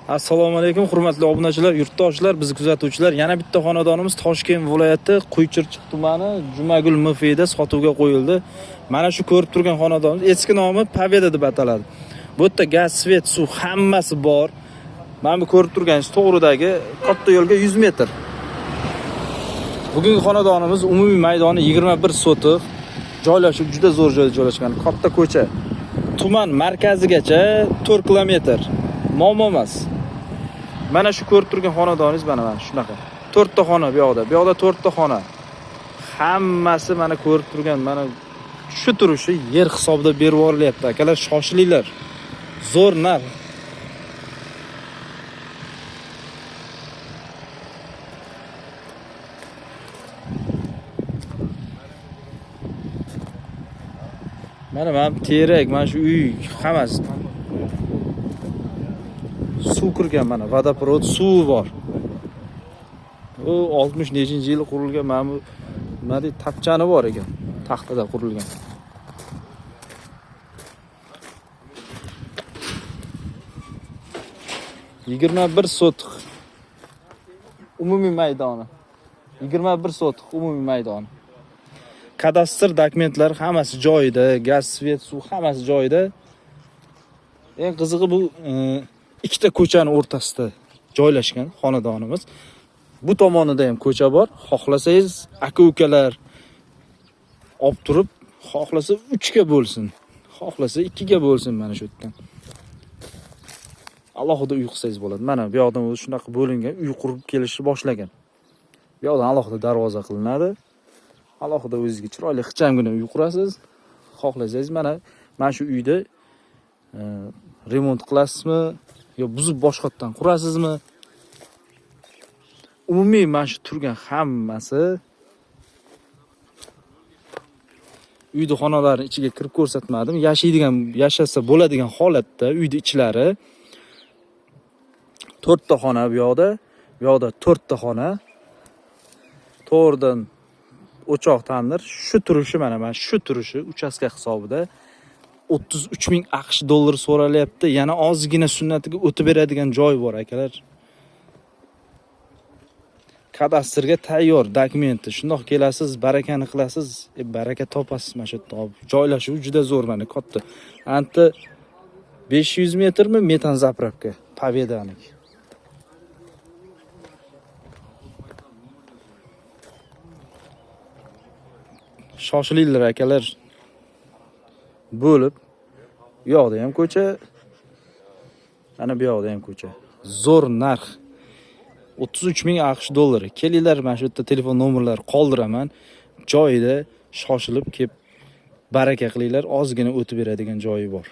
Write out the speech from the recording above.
Assalomu alaykum hurmatli obunachilar, yurtdoshlar, biz kuzatuvchilar. Yana bitta xonadonimiz Toshkent viloyati Quychirchiq tumani Jumagul MFida sotuvga qo'yildi. Mana shu ko'rib turgan xonadonimiz eski nomi Pobeda deb ataladi. Bu yerda gaz, svet, suv hammasi bor. Mana bu ko'rib turganingiz to'g'ridagi katta yo'lga 100 metr. Bugungi xonadonimiz umumiy maydoni 21 sotiq. Joylashuv juda zo'r joyda joylashgan. Katta ko'cha. Tuman markazigacha 4 kilometr. Muammo emas. Mana shu ko'rib turgan xonadoningiz mana shunaqa. 4 ta xona bu yoqda. Bu yoqda 4 ta xona. Hammasi mana ko'rib turgan mana shu turishi yer hisobida berib yuborilyapti. Akalar shoshilinglar. Zo'r narx. Mana terak, mana shu uy hammasi suv kirgan, mana vodoprovod suvi bor. U 60 nechinchi yil qurilgan, mana bu nima deydi, tapchani bor ekan, taxtada qurilgan. Bir sotiq umumiy maydoni. 21 sotiq umumiy maydoni. Kadastr dokumentlari hammasi joyida, gaz, svet, suv hammasi joyida. Eng qizig'i bu ikkita ko'chani o'rtasida joylashgan xonadonimiz. Bu tomonida ham ko'cha bor. Xohlasangiz aka-ukalar olib turib, xohlasa 3 ga bo'lsin, xohlasa 2 ga bo'lsin mana shu yerdan. Alohida uy qilsangiz bo'ladi. Mana bu yoqdan o'zi shunaqa bo'lingan, uy qurib kelishni boshlagan. Bu yoqdan alohida darvoza qilinadi. Alohida o'zingizga chiroyli xichamgina uy qurasiz. Xohlasangiz mana shu uyda remont qilasizmi yo buzib boshqatdan qurasizmi? Umumiy mana shu turgan hammasi uyda xonalarning ichiga kirib ko'rsatmadim. Yashasa bo'ladigan holatda uyda ichlari 4 ta xona bu yoqda. Bu yoqda 4 ta xona. To'g'ridan o'choq tandir. Shu turishi mana shu turishi uchastka hisobida 33,000 AQSh dollari so'ralyapti. Yana ozgina sunnatiga o'tib beradigan joy bor akalar. Kadastrga tayyor dokumenti. Shundoq kelasiz, barakani qilasiz, baraka topasiz mana shu yerda. Joylashuv juda zo'r mana katta. Anta 500 metrmi metan zapravka Pobeda'niki. Shoshilinglar akalar. Bo'lib, bu yoqda ham ko'cha, mana bu yoqda ham ko'cha. Zo'r narx. 33,000 AQSh dollari. Kelinglar, mana shu yerda telefon nomerlari qoldiraman. Joyida shoshilib kelib baraka qilinglar, ozgina o'tib beradigan joyi bor.